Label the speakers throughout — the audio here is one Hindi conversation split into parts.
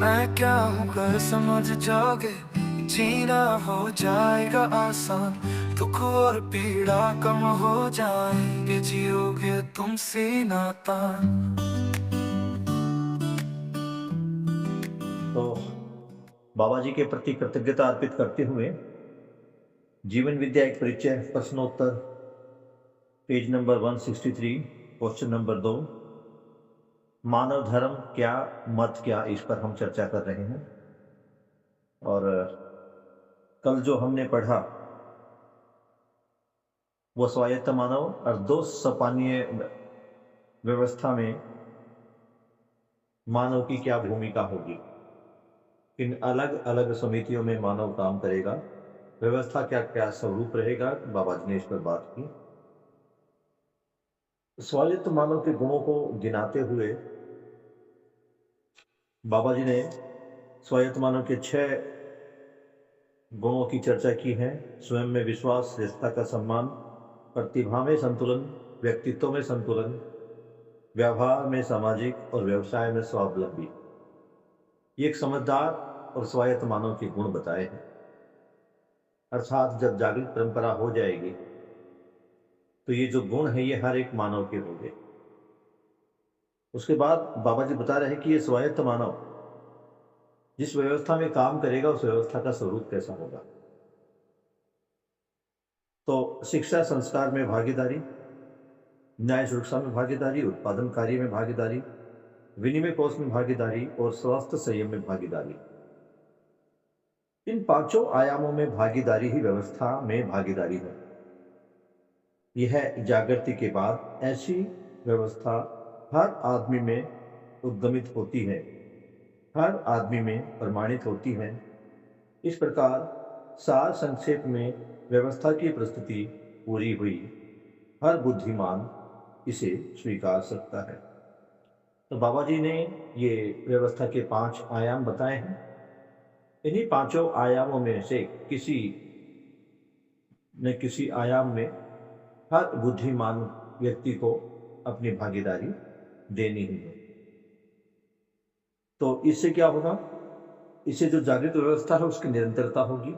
Speaker 1: मैं क्या हूँ कर समझ जाओगे, जीना हो जाएगा आसान, दुख और पीड़ा कम हो जाएंगे, जियोगे तुम सीना तान।
Speaker 2: तो बाबा जी के प्रति कृतज्ञता अर्पित करते हुए जीवन विद्या एक परिचय प्रश्नोत्तर पेज नंबर 163 क्वेश्चन नंबर 2, मानव धर्म क्या, मत क्या, इस पर हम चर्चा कर रहे हैं। और कल जो हमने पढ़ा वो स्वायत्त मानव और दो सपानीय व्यवस्था में मानव की क्या भूमिका होगी, किन अलग अलग समितियों में मानव काम करेगा, व्यवस्था क्या क्या स्वरूप रहेगा, बाबा जी ने इस पर बात की। स्वायत्त मानव के गुणों को गिनाते हुए बाबा जी ने स्वायत्त मानव के 6 गुणों की चर्चा की है। स्वयं में विश्वास, श्रेष्ठता का सम्मान, प्रतिभा में संतुलन, व्यक्तित्व में संतुलन, व्यवहार में सामाजिक और व्यवसाय में स्वावलंबी। ये एक समझदार और स्वायत्त मानव के गुण बताए हैं। अर्थात जब जागृत परंपरा हो जाएगी तो ये जो गुण है ये हर एक मानव के होंगे। उसके बाद बाबा जी बता रहे हैं कि ये स्वायत्त मानव जिस व्यवस्था में काम करेगा उस व्यवस्था का स्वरूप कैसा होगा। तो शिक्षा संस्कार में भागीदारी, न्याय सुरक्षा में भागीदारी, उत्पादन कार्य में भागीदारी, विनिमय कोष में भागीदारी और स्वास्थ्य संयम में भागीदारी। इन पांचों आयामों में भागीदारी ही व्यवस्था में भागीदारी है। यह जागृति के बाद ऐसी व्यवस्था हर आदमी में उद्गमित होती है, हर आदमी में प्रमाणित होती है। इस प्रकार सार संक्षेप में व्यवस्था की प्रस्तुति पूरी हुई। हर बुद्धिमान इसे स्वीकार सकता है। तो बाबा जी ने ये व्यवस्था के 5 आयाम बताए हैं। इन्हीं पांचों आयामों में से किसी न किसी आयाम में हर बुद्धिमान व्यक्ति को अपनी भागीदारी देनी ही है। तो इससे क्या होगा, इससे जो जागृत व्यवस्था है उसकी निरंतरता होगी।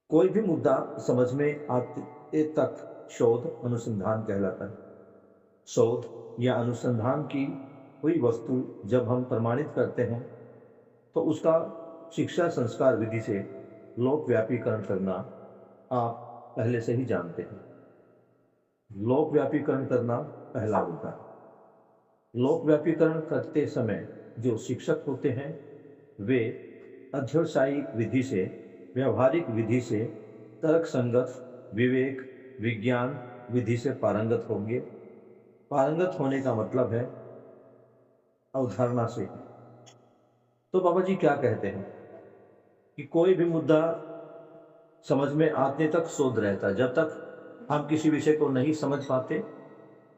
Speaker 2: कोई भी मुद्दा समझ में आते तक शोध अनुसंधान कहलाता है। शोध या अनुसंधान की हुई वस्तु जब हम प्रमाणित करते हैं तो उसका शिक्षा संस्कार विधि से लोक व्यापीकरण करना आप पहले से ही जानते हैं। लोक व्यापीकरण करना पहला मुद्दा है। लोक व्यापीकरण करते समय जो शिक्षक होते हैं वे अध्यवसायी विधि से, व्यवहारिक विधि से, तर्क संगत, विवेक, विज्ञान विधि से पारंगत होंगे। पारंगत होने का मतलब है अवधारणा से। तो बाबा जी क्या कहते हैं कि कोई भी मुद्दा समझ में आने तक शोध रहता है। जब तक हम किसी विषय को नहीं समझ पाते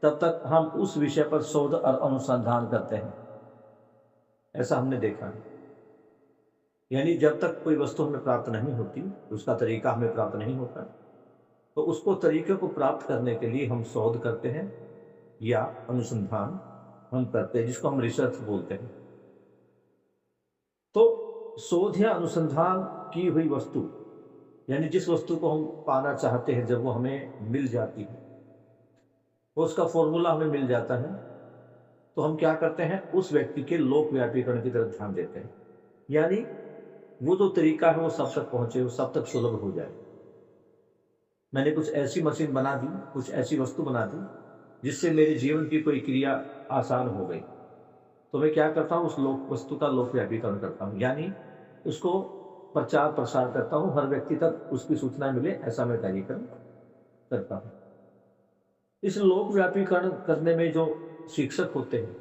Speaker 2: तब तक हम उस विषय पर शोध और अनुसंधान करते हैं। ऐसा हमने देखा है। यानी जब तक कोई वस्तु हमें प्राप्त नहीं होती, उसका तरीका हमें प्राप्त नहीं होता, तो उसको तरीके को प्राप्त करने के लिए हम शोध करते हैं या अनुसंधान हम करते हैं, जिसको हम रिसर्च बोलते हैं। तो शोध या अनुसंधान की हुई वस्तु, यानी जिस वस्तु को हम पाना चाहते हैं, जब वो हमें मिल जाती है, वो उसका फॉर्मूला हमें मिल जाता है, तो हम क्या करते हैं, उस व्यक्ति के लोक व्यापीकरण की तरफ ध्यान देते हैं। यानी वो जो तरीका है वो सब तक पहुंचे, वो सब तक सुलभ हो जाए। मैंने कुछ ऐसी मशीन बना दी, कुछ ऐसी वस्तु बना दी जिससे मेरे जीवन की कोई क्रिया आसान हो गई, तो मैं क्या करता हूँ, उस लोक वस्तु का लोक व्यापीकरण करता हूँ। यानी उसको प्रचार प्रसार करता हूँ, हर व्यक्ति तक उसकी सूचना मिले, ऐसा मैं कार्यक्रम करता हूँ। इस लोक व्यापीकरण करने में जो शिक्षक होते हैं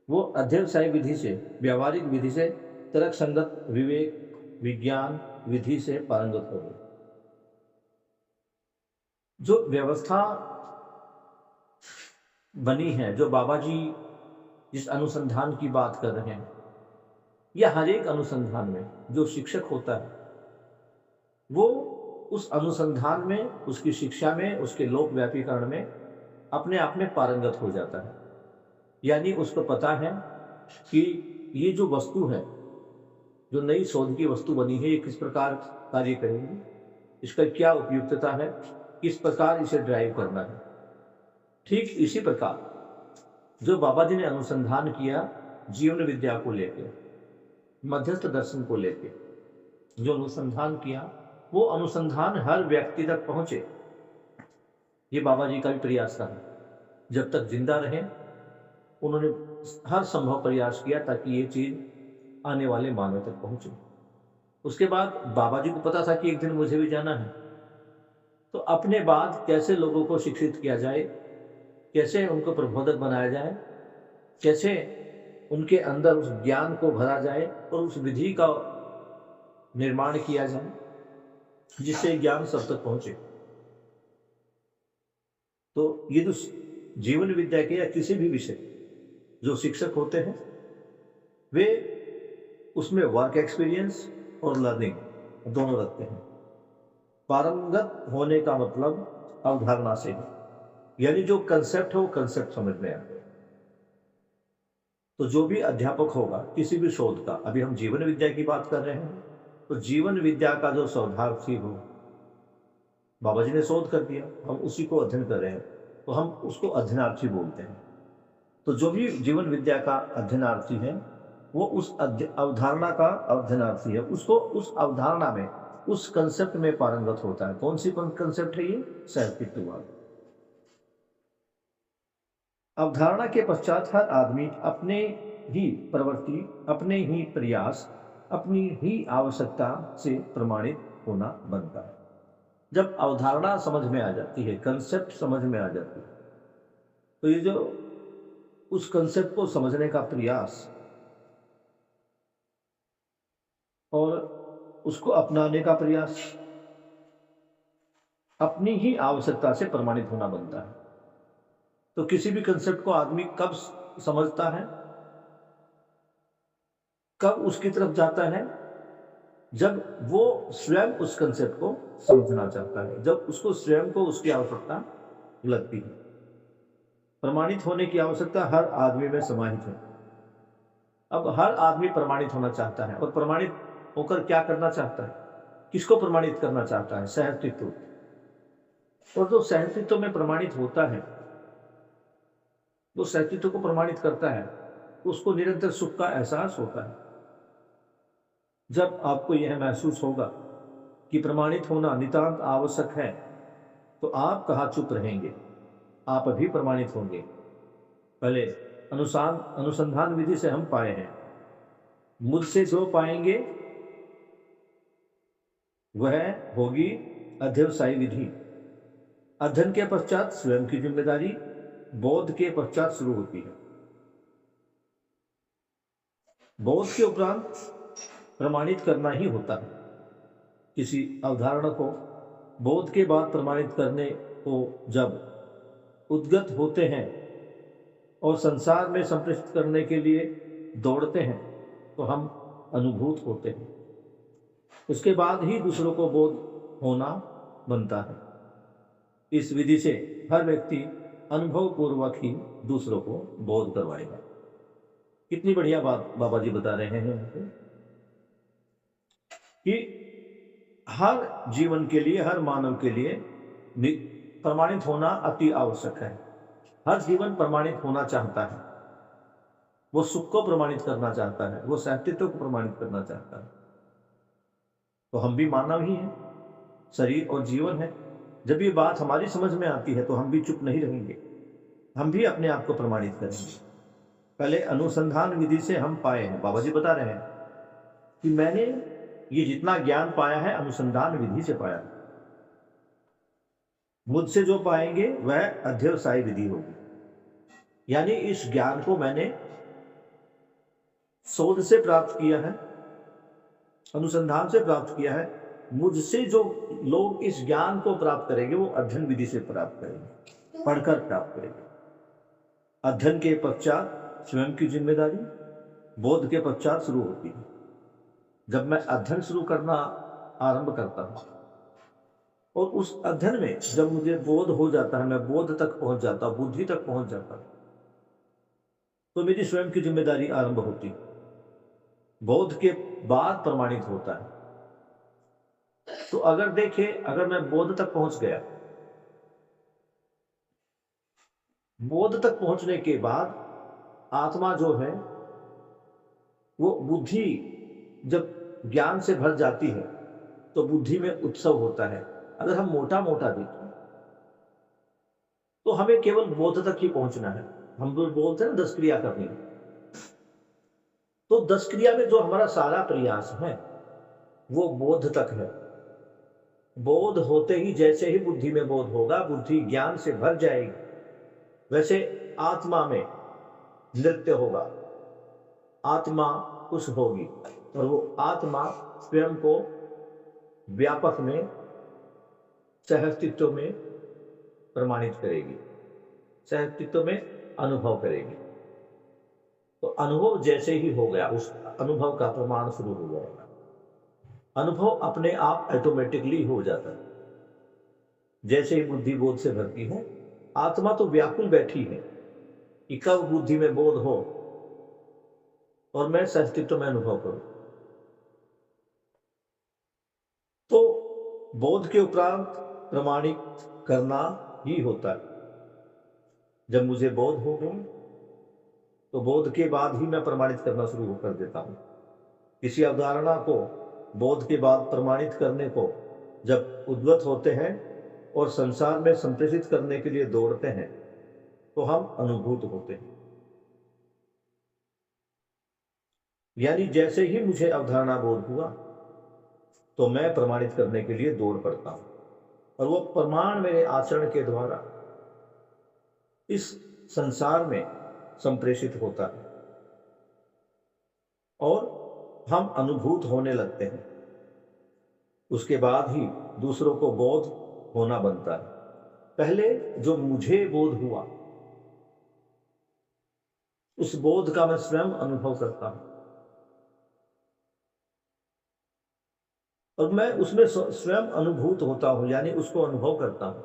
Speaker 2: वो अध्यवसाय विधि से, व्यावहारिक विधि से, तर्क संगत, विवेक, विज्ञान विधि से पारंगत हो गए। जो व्यवस्था बनी है, जो बाबा जी जिस अनुसंधान की बात कर रहे हैं, या हर एक अनुसंधान में जो शिक्षक होता है वो उस अनुसंधान में, उसकी शिक्षा में, उसके लोक व्यापीकरण में अपने आप में पारंगत हो जाता है। यानी उसको पता है कि ये जो वस्तु है, जो नई शोध की वस्तु बनी है, ये किस प्रकार कार्य करेगी, इसका क्या उपयुक्तता है, किस प्रकार इसे ड्राइव करना है। ठीक इसी प्रकार जो बाबा जी ने अनुसंधान किया जीवन विद्या को लेकर, मध्यस्थ दर्शन को लेकर, जो अनुसंधान किया वो अनुसंधान हर व्यक्ति तक पहुंचे, ये बाबा जी का भी प्रयास था। जब तक जिंदा रहे उन्होंने हर संभव प्रयास किया ताकि ये चीज आने वाले मानव तक पहुंचे। उसके बाद बाबा जी को पता था कि एक दिन मुझे भी जाना है, तो अपने बाद कैसे लोगों को शिक्षित किया जाए, कैसे उनको प्रबोधक बनाया जाए, कैसे उनके अंदर उस ज्ञान को भरा जाए और उस विधि का निर्माण किया जाए जिससे ज्ञान सब तक पहुंचे। तो ये जो जीवन विद्या के या किसी भी विषय जो शिक्षक होते हैं वे उसमें वर्क एक्सपीरियंस और लर्निंग दोनों रखते हैं। पारंगत होने का मतलब अवधारणा से है, यानी जो कंसेप्ट है वो कंसेप्ट समझ में आ गया। तो जो भी अध्यापक होगा किसी भी शोध का, अभी हम जीवन विद्या की बात कर रहे हैं, तो जीवन विद्या का जो शोधार्थी हो, बाबा जी ने शोध कर दिया, हम उसी को अध्ययन कर रहे हैं, तो हम उसको अध्ययनार्थी बोलते हैं। तो जो भी जीवन विद्या का अध्ययनार्थी है वो उस अवधारणा का अध्ययनार्थी है, उसको उस अवधारणा में, उस कंसेप्ट में पारंगत होता है। कौन सी कंसेप्ट है ये? सहअस्तित्ववाद। अवधारणा के पश्चात हर आदमी अपने ही प्रवृत्ति, अपने ही प्रयास, अपनी ही आवश्यकता से प्रमाणित होना बनता है। जब अवधारणा समझ में आ जाती है, कंसेप्ट समझ में आ जाती है, तो ये जो उस कंसेप्ट को समझने का प्रयास और उसको अपनाने का प्रयास अपनी ही आवश्यकता से प्रमाणित होना बनता है। तो किसी भी कंसेप्ट को आदमी कब समझता है, कब उसकी तरफ जाता है? जब वो स्वयं उस कंसेप्ट को समझना चाहता है, जब उसको स्वयं को उसकी आवश्यकता लगती है। प्रमाणित होने की आवश्यकता हर आदमी में समाहित है। अब हर आदमी प्रमाणित होना चाहता है, और प्रमाणित होकर क्या करना चाहता है? किसको प्रमाणित करना चाहता है? सहअस्तित्व। और जो सहअस्तित्व में प्रमाणित होता है, वो सहअस्तित्व को प्रमाणित करता है, उसको निरंतर सुख का एहसास होता है। जब आपको यह महसूस होगा कि प्रमाणित होना नितांत आवश्यक है, तो आप कहाँ चुप रहेंगे, आप अभी प्रमाणित होंगे। पहले अनुसंधान विधि से हम पाए हैं, मुझसे जो पाएंगे वह होगी अध्यवसायी विधि। अध्ययन के पश्चात स्वयं की जिम्मेदारी बोध के पश्चात शुरू होती है। बोध के उपरांत प्रमाणित करना ही होता है। किसी अवधारणा को बोध के बाद प्रमाणित करने को जब उद्गत होते हैं और संसार में संप्रेषित करने के लिए दौड़ते हैं, तो हम अनुभूत होते हैं। उसके बाद ही दूसरों को बोध होना बनता है। इस विधि से हर व्यक्ति अनुभव पूर्वक ही दूसरों को बोध करवाएगा। कितनी बढ़िया बात बाबा जी बता रहे हैं हमको कि हर जीवन के लिए, हर मानव के लिए प्रमाणित होना अति आवश्यक है। हर जीवन प्रमाणित होना चाहता है, वो सुख को प्रमाणित करना चाहता है, वो सहअस्तित्व को प्रमाणित करना चाहता है। तो हम भी मानव ही हैं, शरीर और जीवन है। जब ये बात हमारी समझ में आती है तो हम भी चुप नहीं रहेंगे, हम भी अपने आप को प्रमाणित करेंगे। पहले अनुसंधान विधि से हम पाए हैं, बाबा जी बता रहे हैं कि मैंने ये जितना ज्ञान पाया है अनुसंधान विधि से पाया है। मुझसे जो पाएंगे वह अध्यवसायी विधि होगी, यानी इस ज्ञान को मैंने शोध से प्राप्त किया है, अनुसंधान से प्राप्त किया है। मुझसे जो लोग इस ज्ञान को प्राप्त करेंगे वो अध्ययन विधि से प्राप्त करेंगे, पढ़कर प्राप्त करेंगे। अध्ययन के पश्चात स्वयं की जिम्मेदारी बोध के पश्चात शुरू होती है। जब मैं अध्ययन शुरू करना आरंभ करता हूं और उस अध्ययन में जब मुझे बोध हो जाता है, मैं बोध तक पहुंच जाता हूं, बुद्धि तक पहुंच जाता हूं, तो मेरी स्वयं की जिम्मेदारी आरंभ होती। बोध के बाद प्रमाणित होता है। तो अगर देखें, अगर मैं बोध तक पहुंच गया, बोध तक पहुंचने के बाद आत्मा जो है वो बुद्धि जब ज्ञान से भर जाती है तो बुद्धि में उत्सव होता है। अगर हम मोटा मोटा देखें तो हमें केवल बोध तक ही पहुंचना है। हम लोग बोलते हैं ना 10 क्रिया करनी है, तो 10 क्रिया में जो हमारा सारा प्रयास है वो बोध तक है। बोध होते ही, जैसे ही बुद्धि में बोध होगा, बुद्धि ज्ञान से भर जाएगी, वैसे आत्मा में नृत्य होगा, आत्मा खुश होगी और वो आत्मा स्वयं को व्यापक में, सहअस्तित्व में प्रमाणित करेगी, सहअस्तित्व में अनुभव करेगी। तो अनुभव जैसे ही हो गया, उस अनुभव का प्रमाण शुरू हो जाएगा। अनुभव अपने आप ऑटोमेटिकली हो जाता है। जैसे ही बुद्धि बोध से भरती है, आत्मा तो व्याकुल बैठी है कि कब बुद्धि में बोध हो और मैं सहअस्तित्व में अनुभव करूं। तो बोध के उपरांत प्रमाणित करना ही होता है। जब मुझे बोध हो गया तो बोध के बाद ही मैं प्रमाणित करना शुरू कर देता हूं। किसी अवधारणा को बोध के बाद प्रमाणित करने को जब उद्वत होते हैं और संसार में संप्रेषित करने के लिए दौड़ते हैं तो हम अनुभूत होते हैं। यानी जैसे ही मुझे अवधारणा बोध हुआ तो मैं प्रमाणित करने के लिए दौड़ पड़ता हूं और वो प्रमाण मेरे आचरण के द्वारा इस संसार में संप्रेषित होता है और हम अनुभूत होने लगते हैं। उसके बाद ही दूसरों को बोध होना बनता है। पहले जो मुझे बोध हुआ उस बोध का मैं स्वयं अनुभव करता हूं और मैं उसमें स्वयं अनुभूत होता हूं, यानी उसको अनुभव करता हूं,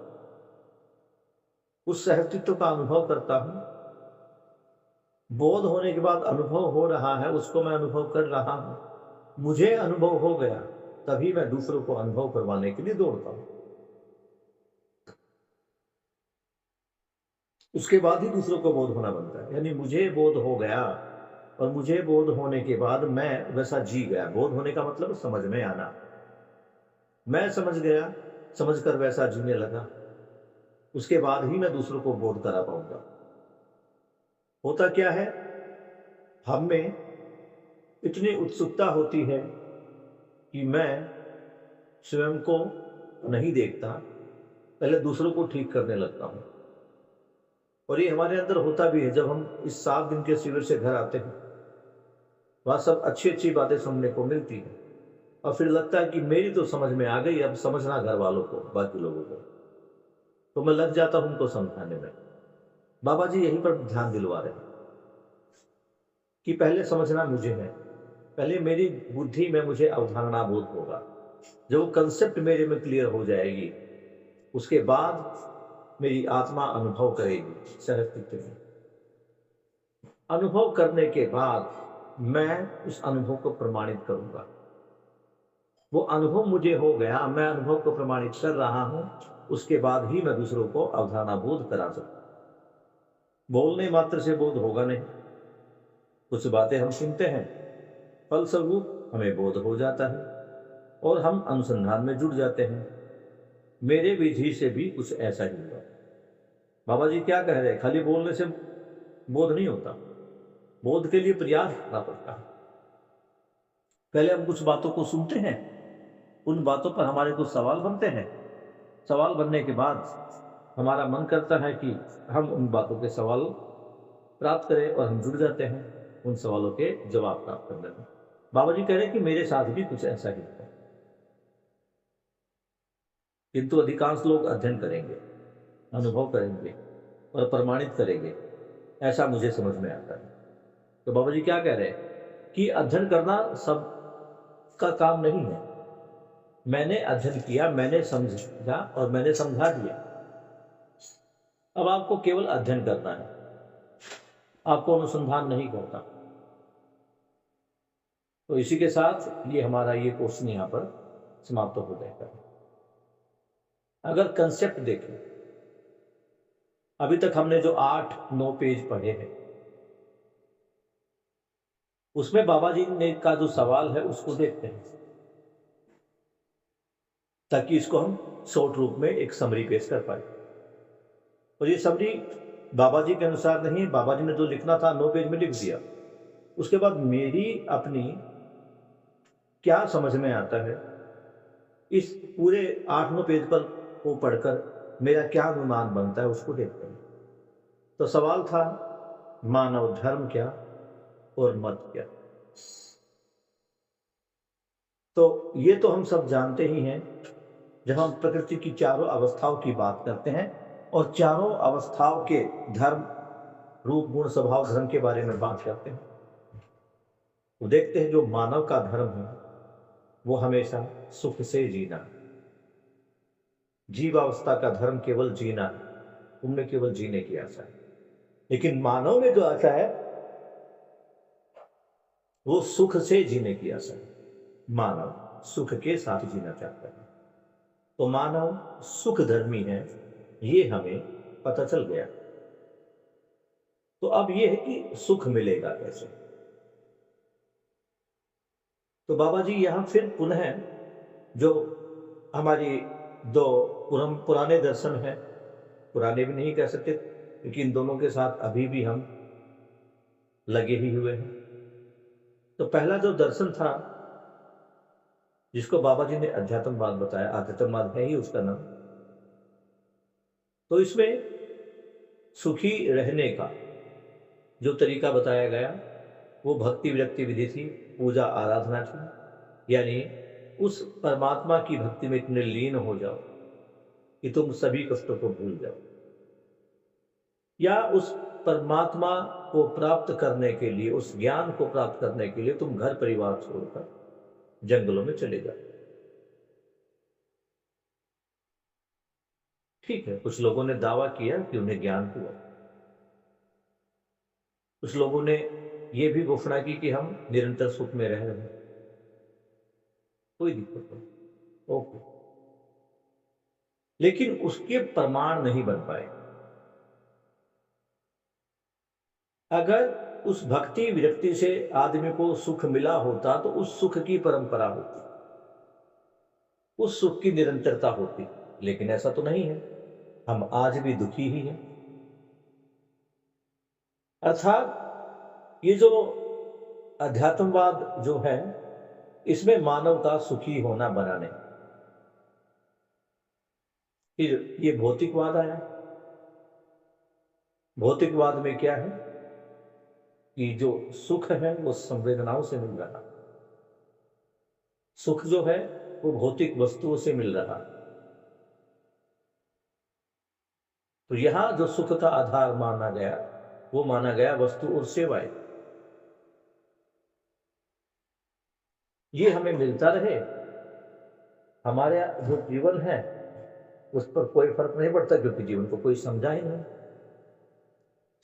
Speaker 2: उस सहअस्तित्व का अनुभव करता हूं। बोध होने के बाद अनुभव हो रहा है, उसको मैं अनुभव कर रहा हूं, मुझे अनुभव हो गया, तभी मैं दूसरों को अनुभव करवाने के लिए दौड़ता हूं। उसके बाद ही दूसरों को बोध होना बनता है। यानी मुझे बोध हो गया और मुझे बोध होने के बाद मैं वैसा जी गया। बोध होने का मतलब समझ में आना। मैं समझ गया, समझकर वैसा जीने लगा, उसके बाद ही मैं दूसरों को बोध करा पाऊंगा। होता क्या है, हम में इतनी उत्सुकता होती है कि मैं स्वयं को नहीं देखता, पहले दूसरों को ठीक करने लगता हूं। और ये हमारे अंदर होता भी है। जब हम इस 7 दिन के शिविर से घर आते हैं, वहां सब अच्छी अच्छी बातें सुनने को मिलती है और फिर लगता है कि मेरी तो समझ में आ गई, अब समझना घर वालों को, बाकी लोगों को। तो मैं लग जाता हूं उनको समझाने में। बाबा जी यहीं पर ध्यान दिलवा रहे हैं कि पहले समझना मुझे है, पहले मेरी बुद्धि में मुझे अवधारणा बोध होगा। जब वो कंसेप्ट मेरे में क्लियर हो जाएगी, उसके बाद मेरी आत्मा अनुभव करेगी सहअस्तित्व में। अनुभव करने के बाद मैं उस अनुभव को प्रमाणित करूंगा। वो अनुभव मुझे हो गया, मैं अनुभव को प्रमाणित कर रहा हूं, उसके बाद ही मैं दूसरों को अवधारणा बोध करा सकूं। बोलने मात्र से बोध होगा नहीं। कुछ बातें हम सुनते हैं, फलस्वरूप हमें बोध हो जाता है और हम अनुसंधान में जुड़ जाते हैं। मेरे विधि से भी कुछ ऐसा ही हुआ। बाबा जी क्या कह रहे हैं, खाली बोलने से बोध नहीं होता, बोध के लिए प्रयास करना पड़ता है। पहले हम कुछ बातों को सुनते हैं, उन बातों पर हमारे कुछ सवाल बनते हैं। सवाल बनने के बाद हमारा मन करता है कि हम उन बातों के सवाल प्राप्त करें और हम जुड़ जाते हैं उन सवालों के जवाब प्राप्त करने में। बाबा जी कह रहे हैं कि मेरे साथ भी कुछ ऐसा ही हुआ, किंतु अधिकांश लोग अध्ययन करेंगे, अनुभव करेंगे और प्रमाणित करेंगे, ऐसा मुझे समझ में आता है। तो बाबा जी क्या कह रहे हैं कि अध्ययन करना सबका काम नहीं है। मैंने अध्ययन किया, मैंने समझा और मैंने समझा दिया। अब आपको केवल अध्ययन करना है। आपको अनुसंधान नहीं करता। तो इसी के साथ ये हमारा ये क्वेश्चन यहाँ पर समाप्त हो जाएगा। अगर कंसेप्ट देखें, अभी तक हमने जो 8-9 पेज पढ़े हैं, उसमें बाबा जी ने का जो सवाल है उसको देखते हैं, ताकि इसको हम शॉर्ट रूप में एक समरी पेश कर पाए। और ये समरी बाबा जी के अनुसार नहीं, बाबा जी ने जो लिखना था 9 पेज में लिख दिया। उसके बाद मेरी अपनी क्या समझ में आता है, इस पूरे 8-9 पेज पर को पढ़कर मेरा क्या अनुमान बनता है, उसको देखते हैं। तो सवाल था, मानव धर्म क्या और मत क्या? तो ये तो हम सब जानते ही हैं, जब हम प्रकृति की चारों अवस्थाओं की बात करते हैं और चारों अवस्थाओं के धर्म, रूप, गुण, स्वभाव, धर्म के बारे में बात करते हैं, तो देखते हैं जो मानव का धर्म है वो हमेशा सुख से जीना। जीवावस्था का धर्म केवल जीना है, उनमें केवल जीने की आशा है। लेकिन मानव में जो आशा है वो सुख से जीने की आशा है। मानव सुख के साथ जीना चाहता है, तो मानव सुख धर्मी है, ये हमें पता चल गया। तो अब ये है कि सुख मिलेगा कैसे? तो बाबा जी यहाँ फिर पुनः जो हमारी दो पुराने दर्शन हैं, पुराने भी नहीं कह सकते क्योंकि इन दोनों के साथ अभी भी हम लगे ही हुए हैं। तो पहला जो दर्शन था, जिसको बाबा जी ने अध्यात्मवाद बताया, अध्यात्मवाद है ही उसका नाम। तो इसमें सुखी रहने का जो तरीका बताया गया वो भक्ति विरक्ति विधि थी, पूजा आराधना थी। यानी उस परमात्मा की भक्ति में इतने लीन हो जाओ कि तुम सभी कष्टों को भूल जाओ, या उस परमात्मा को प्राप्त करने के लिए, उस ज्ञान को प्राप्त करने के लिए तुम घर परिवार छोड़कर जंगलों में चले जाओ। ठीक है, कुछ लोगों ने दावा किया कि उन्हें ज्ञान हुआ, कुछ लोगों ने यह भी घोषणा की कि हम निरंतर सुख में रह रहे हैं, कोई दिक्कत नहीं, ओके। लेकिन उसके प्रमाण नहीं बन पाए। अगर उस भक्ति विरक्ति से आदमी को सुख मिला होता तो उस सुख की परंपरा होती, उस सुख की निरंतरता होती, लेकिन ऐसा तो नहीं है। हम आज भी दुखी ही हैं। अर्थात ये जो अध्यात्मवाद जो है, इसमें मानव का सुखी होना बना नहीं। फिर ये भौतिकवाद आया। भौतिकवाद में क्या है कि जो सुख है वो संवेदनाओं से मिल रहा, सुख जो है वो भौतिक वस्तुओं से मिल रहा। तो यहां जो सुख का आधार माना गया वो माना गया वस्तु और सेवाएं। ये हमें मिलता रहे, हमारे जो जीवन है उस पर कोई फर्क नहीं पड़ता, क्योंकि जीवन को कोई समझा ही नहीं।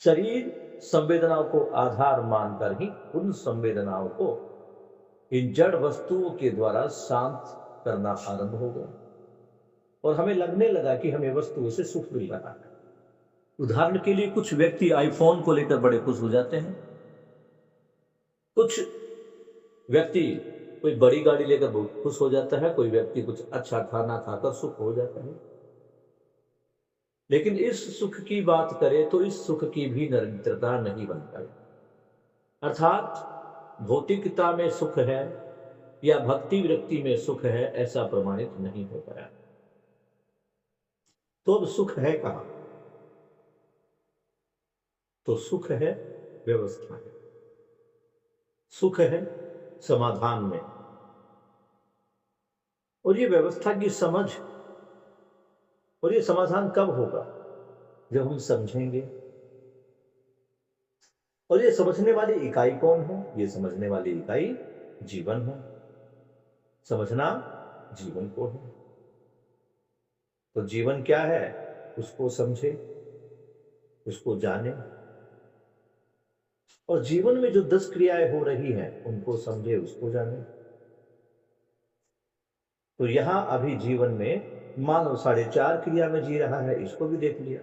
Speaker 2: शरीर संवेदनाओं को आधार मानकर ही उन संवेदनाओं को इन जड़ वस्तुओं के द्वारा शांत करना आरंभ हो गया और हमें लगने लगा कि हमें वस्तुओं से सुख मिल रहा है। उदाहरण के लिए कुछ व्यक्ति आईफोन को लेकर बड़े खुश हो जाते हैं, कुछ व्यक्ति कोई बड़ी गाड़ी लेकर बहुत खुश हो जाता है, कोई व्यक्ति कुछ अच्छा खाना खाकर सुख हो जाता है। लेकिन इस सुख की बात करें तो इस सुख की भी निरंतरता नहीं बन पाई। अर्थात भौतिकता में सुख है या भक्ति विरक्ति में सुख है, ऐसा प्रमाणित नहीं हो पाया। तो अब सुख है कहां? तो सुख है व्यवस्था में, सुख है समाधान में। और ये व्यवस्था की समझ और ये समाधान कब होगा? जब हम समझेंगे। और ये समझने वाली इकाई कौन है? ये समझने वाली इकाई जीवन है। समझना जीवन को है। तो जीवन क्या है उसको समझे, उसको जाने। और जीवन में जो 10 क्रियाएं हो रही हैं उनको समझे, उसको जाने। तो यहां अभी जीवन में मानव 4.5 क्रिया में जी रहा है, इसको भी देख लिया।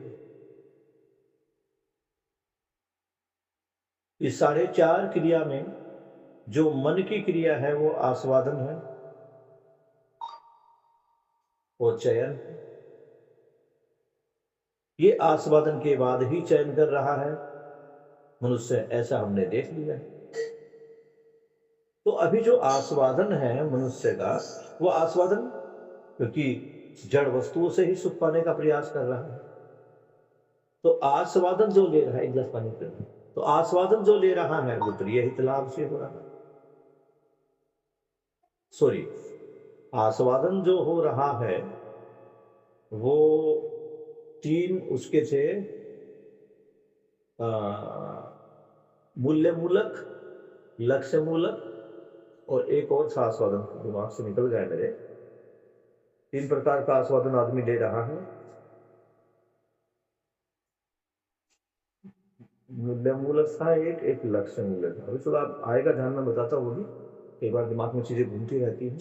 Speaker 2: इस 4.5 क्रिया में जो मन की क्रिया है वो आस्वादन है, वो चयन है। ये आस्वादन के बाद ही चयन कर रहा है मनुष्य, ऐसा हमने देख लिया है। तो अभी जो आस्वादन है मनुष्य का, वो आस्वादन क्योंकि जड़ वस्तुओं से ही सुख पाने का प्रयास कर रहा है, तो आस्वादन जो ले रहा है, एक गिलास पानी पी लो। तो आस्वादन जो ले रहा है वो प्रिय हित लाभ से हो रहा है। सॉरी, आस्वादन जो हो रहा है वो 3 उसके थे, मूल्य मूलक, लक्ष्य मूलक, और एक और था आस्वादन, दिमाग से निकल गया मेरे। 3 प्रकार का आस्वादन आदमी ले रहा है। मूल्य मूलक था एक लक्ष्य मूलक था। अभी चलो आप आएगा ध्यान में, बताता हूँ वो भी, कई बार दिमाग में चीजें घूमती रहती हैं।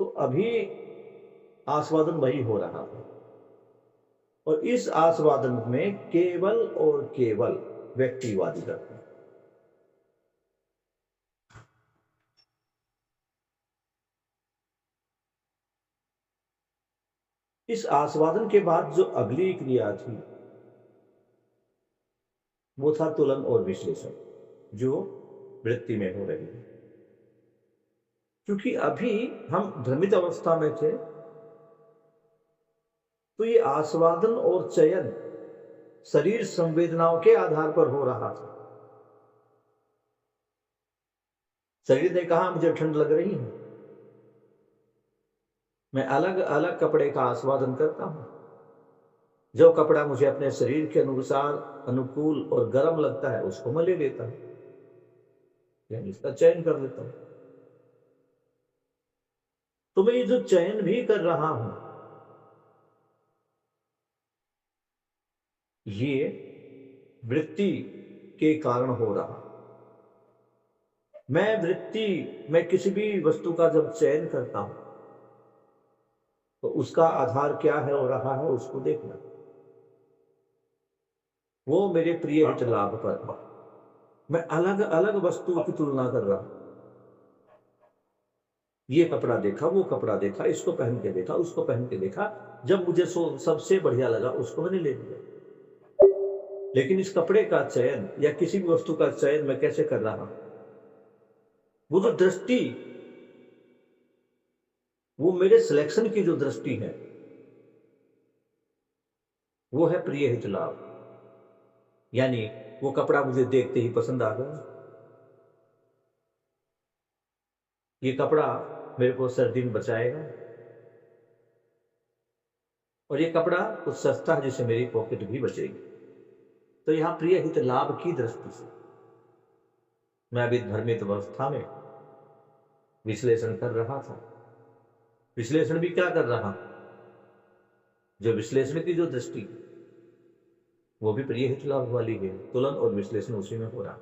Speaker 2: तो अभी आस्वादन वही हो रहा है, और इस आस्वादन में केवल और केवल व्यक्तिवादी करते हैं। इस आस्वादन के बाद जो अगली क्रिया थी वो था तुलन और विश्लेषण, जो वृत्ति में हो रही है। क्योंकि अभी हम भ्रमित अवस्था में थे, तो ये आस्वादन और चयन शरीर संवेदनाओं के आधार पर हो रहा था। शरीर ने कहा मुझे ठंड लग रही है, मैं अलग अलग कपड़े का आस्वादन करता हूं। जो कपड़ा मुझे अपने शरीर के अनुसार अनुकूल और गर्म लगता है उसको मैं ले लेता हूं, यानी इसका चयन कर लेता हूं। तो मैं ये जो चयन भी कर रहा हूं, ये वृत्ति के कारण हो रहा। मैं किसी भी वस्तु का जब चयन करता हूं तो उसका आधार क्या है हो रहा है उसको देखना। वो मेरे प्रिय हित लाभ पर मैं अलग अलग वस्तुओं की तुलना कर रहा हूं। ये कपड़ा देखा, वो कपड़ा देखा, इसको पहन के देखा, उसको पहन के देखा, जब मुझे सबसे बढ़िया लगा उसको मैंने ले लिया। लेकिन इस कपड़े का चयन या किसी भी वस्तु का चयन मैं कैसे कर रहा हूं? वो जो दृष्टि, वो मेरे सिलेक्शन की जो दृष्टि है वो है प्रिय हित लाभ। यानी वो कपड़ा मुझे देखते ही पसंद आ गया, ये कपड़ा मेरे को सर्दी में बचाएगा, और ये कपड़ा कुछ सस्ता है जिससे मेरी पॉकेट भी बचेगी। तो यहां प्रिय हित लाभ की दृष्टि से मैं अभी भ्रमित अवस्था में विश्लेषण कर रहा था। विश्लेषण भी क्या कर रहा, जो विश्लेषण की जो दृष्टि वो भी प्रिय हित लाभ वाली है। तुलन और विश्लेषण उसी में हो रहा।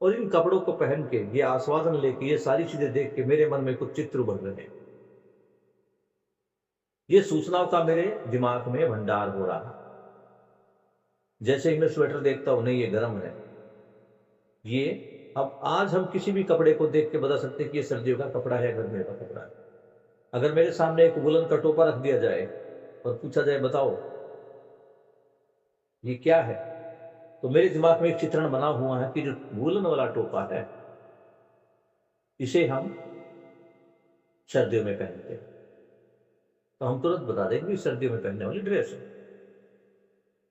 Speaker 2: और इन कपड़ों को पहन के, ये आस्वादन लेके, ये सारी चीजें देख के मेरे मन में कुछ चित्र उभर रहे हैं। ये सूचनाओं का मेरे दिमाग में भंडार हो रहा। जैसे ही मैं स्वेटर देखता हूं, नहीं ये गर्म है, ये अब आज हम किसी भी कपड़े को देख के बता सकते हैं कि ये सर्दियों का कपड़ा है, गर्मियों का कपड़ा है। अगर मेरे सामने एक वुलन का टोपा रख दिया जाए और पूछा जाए बताओ ये क्या है, तो मेरे दिमाग में एक चित्रण बना हुआ है कि जो वुलन वाला टोपा है इसे हम सर्दियों में पहनते हैं। तो हम तुरंत बता देंगे कि सर्दियों में पहनने वाली ड्रेस है।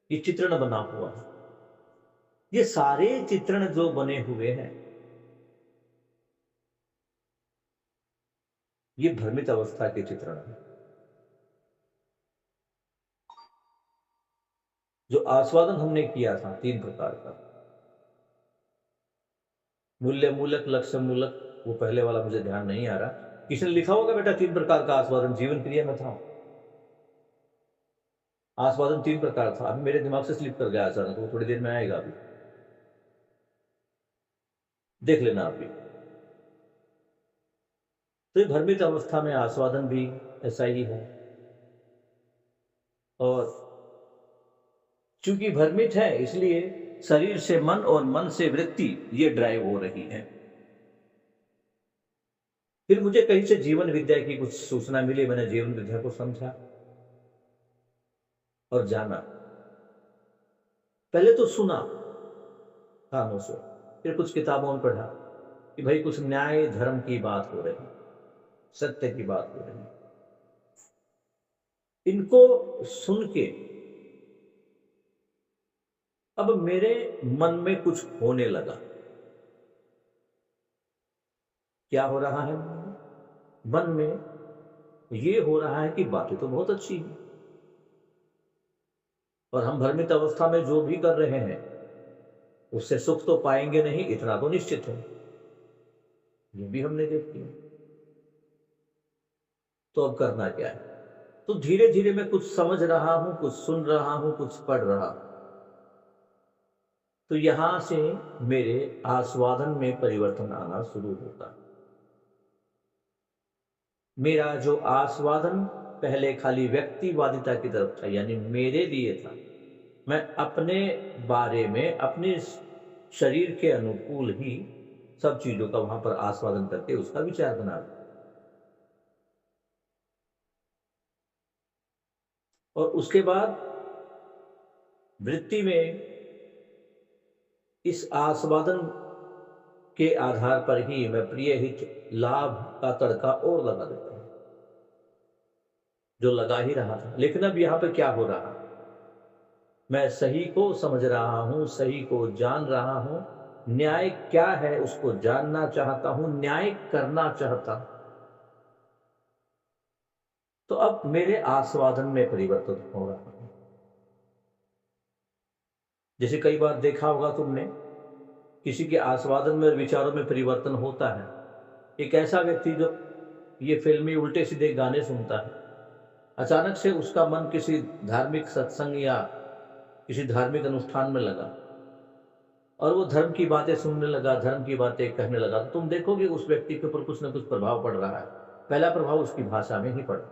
Speaker 2: ये चित्रण बना हुआ है। ये सारे चित्रण जो बने हुए हैं ये भ्रमित अवस्था के चित्रण है। जो आस्वादन हमने किया था 3 प्रकार का, मूल्य मूलक, लक्ष्य मूलक, वो पहले वाला मुझे ध्यान नहीं आ रहा। किसने लिखा होगा बेटा 3 प्रकार का आस्वादन जीवन क्रिया में था? आस्वादन 3 प्रकार था, अभी मेरे दिमाग से स्लिप कर गया अचानक, वो थोड़ी देर में आएगा अभी। देख लेना आप भी। तो ये भ्रमित अवस्था में आस्वादन भी ऐसा ही है। और चूँकि भ्रमित है इसलिए शरीर से मन और मन से वृत्ति ये ड्राइव हो रही है। फिर मुझे कहीं से जीवन विद्या की कुछ सूचना मिली, मैंने जीवन विद्या को समझा और जाना। पहले तो सुना कानों से, फिर कुछ किताबों में पढ़ा कि भाई कुछ न्याय धर्म की बात हो रही, सत्य की बात हो रही। इनको सुन के अब मेरे मन में कुछ होने लगा। क्या हो रहा है मन में? ये हो रहा है कि बातें तो बहुत अच्छी हैं और हम भ्रमित अवस्था में जो भी कर रहे हैं उससे सुख तो पाएंगे नहीं, इतना तो निश्चित है। ये भी हमने देख लिया। तो अब करना क्या है? तो धीरे धीरे मैं कुछ समझ रहा हूं, कुछ सुन रहा हूं, कुछ पढ़ रहा हूं। तो यहां से मेरे आस्वादन में परिवर्तन आना शुरू होता। मेरा जो आस्वादन पहले खाली व्यक्तिवादिता की तरफ था, यानी मेरे लिए था, मैं अपने बारे में अपने शरीर के अनुकूल ही सब चीजों का वहां पर आस्वादन करके उसका विचार बना रहा। और उसके बाद वृत्ति में इस आस्वादन के आधार पर ही मैं प्रिय हित लाभ का तड़का और लगा देता हूं, जो लगा ही रहा था। लेकिन अब यहां पर क्या हो रहा, मैं सही को समझ रहा हूं, सही को जान रहा हूं, न्याय क्या है उसको जानना चाहता हूं, न्याय करना चाहता हूं। तो अब मेरे आस्वादन में परिवर्तन हो रहा है। जैसे कई बार देखा होगा तुमने, किसी के आस्वादन में और विचारों में परिवर्तन होता है। एक ऐसा व्यक्ति जो ये फिल्मी उल्टे सीधे गाने सुनता है, अचानक से उसका मन किसी धार्मिक सत्संग या किसी धार्मिक अनुष्ठान में लगा और वो धर्म की बातें सुनने लगा, धर्म की बातें कहने लगा, तो तुम देखोगे उस व्यक्ति के ऊपर कुछ ना कुछ प्रभाव पड़ रहा है। पहला प्रभाव उसकी भाषा में ही पड़ा,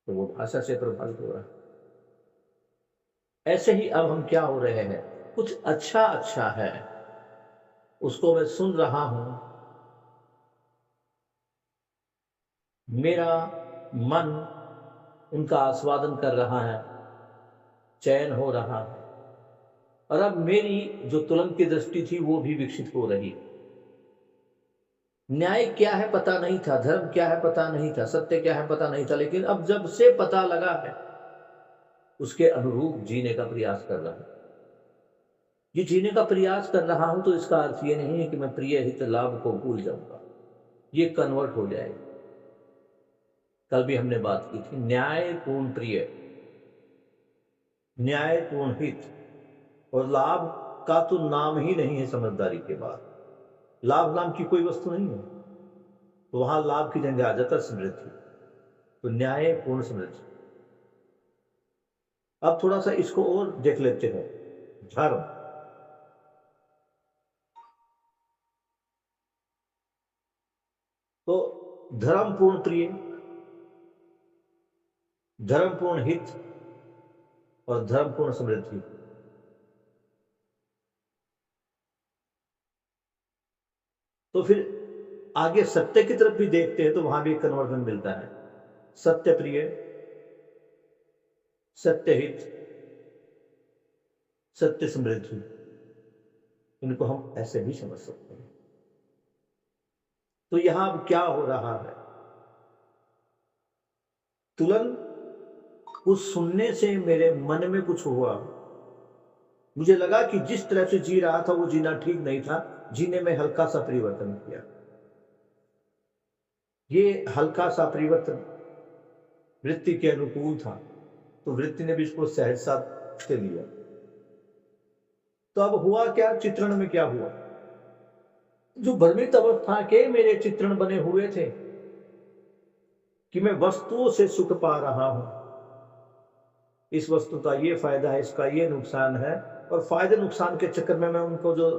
Speaker 2: तो वो भाषा से प्रभावित हो रहा है। ऐसे ही अब हम क्या हो रहे हैं, कुछ अच्छा अच्छा है उसको मैं सुन रहा हूं, मेरा मन उनका आस्वादन कर रहा है, चयन हो रहा है। और अब मेरी जो तुरंत की दृष्टि थी वो भी विकसित हो रही। न्याय क्या है पता नहीं था, धर्म क्या है पता नहीं था, सत्य क्या है पता नहीं था, लेकिन अब जब से पता लगा है उसके अनुरूप जीने का प्रयास कर रहा हूं। ये जीने का प्रयास कर रहा हूं तो इसका अर्थ ये नहीं है कि मैं प्रिय हित लाभ को भूल जाऊंगा, ये कन्वर्ट हो जाएगा। कल भी हमने बात की थी, न्यायपूर्ण प्रिय, न्यायपूर्ण हित और लाभ का तो नाम ही नहीं है समझदारी के बाद। लाभ नाम की कोई वस्तु नहीं है, तो वहां लाभ की जगह आ जाता समृद्धि। तो न्यायपूर्ण समृद्धि। अब थोड़ा सा इसको और देख लेते हैं। धर्म, तो धर्मपूर्ण प्रिय, धर्मपूर्ण हित और धर्मपूर्ण समृद्धि। तो फिर आगे सत्य की तरफ भी देखते हैं तो वहां भी एक कन्वर्जन मिलता है। सत्य प्रिय, सत्य हित, सत्य समृद्धि, इनको हम ऐसे भी समझ सकते हैं। तो यहां अब क्या हो रहा है, तुरंत कुछ सुनने से मेरे मन में कुछ हुआ। मुझे लगा कि जिस तरह से जी रहा था वो जीना ठीक नहीं था, जीने में हल्का सा परिवर्तन किया। ये हल्का सा परिवर्तन वृत्ति के अनुकूल था, तो वृत्ति ने भी इसको सहजता से लिया। तो अब हुआ क्या, चित्रण में क्या हुआ, जो भ्रमित अवस्था के मेरे चित्रण बने हुए थे कि मैं वस्तुओं से सुख पा रहा हूं, इस वस्तु का ये फायदा है, इसका ये नुकसान है, और फायदे नुकसान के चक्कर में मैं उनको जो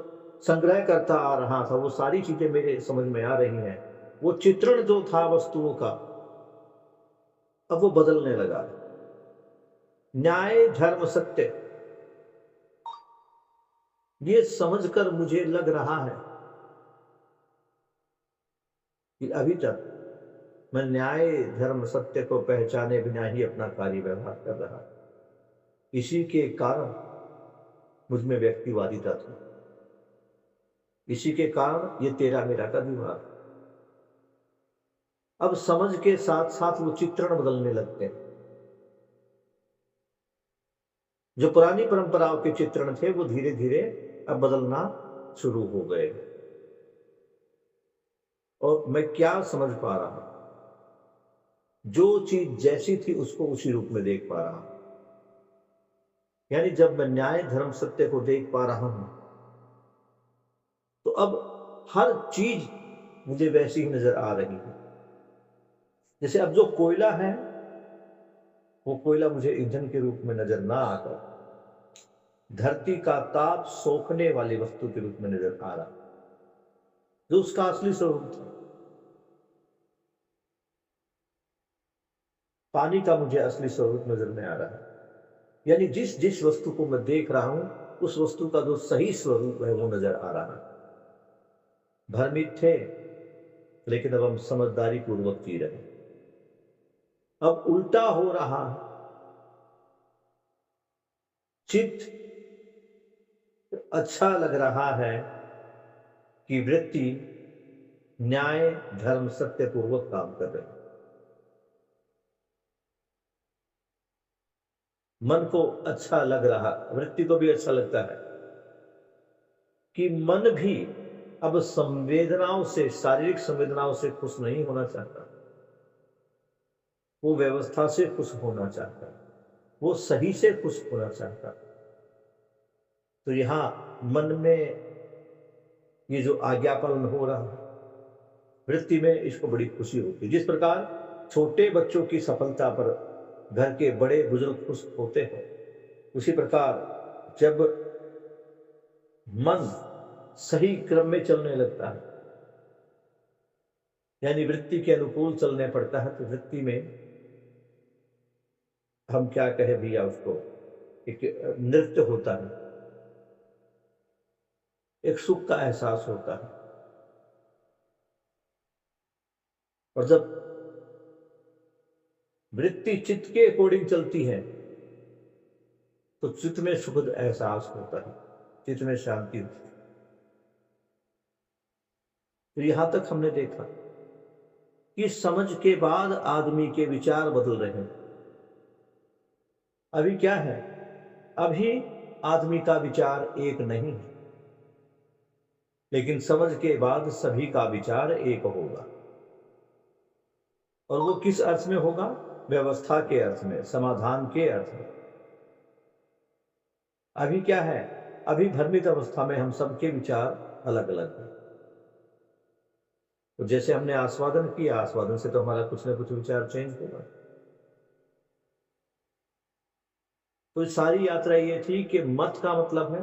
Speaker 2: संग्रह करता आ रहा था, वो सारी चीजें मेरे समझ में आ रही हैं। वो चित्रण जो था वस्तुओं का, अब वो बदलने लगा। न्याय, धर्म, सत्य, ये समझकर मुझे लग रहा है कि अभी तक मैं न्याय, धर्म, सत्य को पहचाने बिना ही अपना कार्य व्यवहार कर रहा। इसी के कारण मुझ में व्यक्तिवादिता थी। इसी के कारण ये तेरा मेरा का विवाद। अब समझ के साथ साथ वो चित्रण बदलने लगते हैं। जो पुरानी परंपराओं के चित्रण थे वो धीरे धीरे अब बदलना शुरू हो गए। और मैं क्या समझ पा रहा हूं, जो चीज जैसी थी उसको उसी रूप में देख पा रहा हूं। यानी जब मैं न्याय, धर्म, सत्य को देख पा रहा हूं, तो अब हर चीज मुझे वैसी ही नजर आ रही है। जैसे अब जो कोयला है, वो कोयला मुझे ईंधन के रूप में नजर ना आकर धरती का ताप सोखने वाली वस्तु के रूप में नजर आ रहा, जो उसका असली स्वरूप था। पानी का मुझे असली स्वरूप नजर में आ रहा है। यानी जिस जिस वस्तु को मैं देख रहा हूं, उस वस्तु का जो सही स्वरूप है वो नजर आ रहा है। भ्रमित थे, लेकिन अब हम समझदारी पूर्वक जी रहे हैं। अब उल्टा हो रहा है। चित्त अच्छा लग रहा है कि वृत्ति न्याय, धर्म, सत्य पूर्वक काम कर रही है। मन को अच्छा लग रहा, वृत्ति को भी अच्छा लगता है कि मन भी अब संवेदनाओं से, शारीरिक संवेदनाओं से खुश नहीं होना चाहता। वो व्यवस्था से खुश होना चाहता, वो सही से खुश होना चाहता। तो यहां मन में ये जो आज्ञापालन हो रहा है, वृत्ति में इसको बड़ी खुशी होती है। जिस प्रकार छोटे बच्चों की सफलता पर घर के बड़े बुजुर्ग खुश होते हैं, उसी प्रकार जब मन सही क्रम में चलने लगता है, यानी वृत्ति के अनुकूल चलने पड़ता है, तो वृत्ति में हम क्या कहें भैया उसको, एक नृत्य होता है, एक सुख का एहसास होता है। और जब वृत्ति चित्त के अकॉर्डिंग चलती है, तो चित्त में सुखद एहसास होता है, चित्त में शांति होती है। तो यहां तक हमने देखा कि समझ के बाद आदमी के विचार बदल रहे हैं। अभी क्या है, अभी आदमी का विचार एक नहीं है, लेकिन समझ के बाद सभी का विचार एक होगा। और वो किस अर्थ में होगा? व्यवस्था के अर्थ में, समाधान के अर्थ में। अभी क्या है, अभी भ्रमित अवस्था में हम सबके विचार अलग अलग हैं। तो जैसे हमने आस्वादन किया, आस्वादन से तो हमारा कुछ ना कुछ विचार चेंज होगा। तो सारी यात्रा ये थी कि मत का मतलब है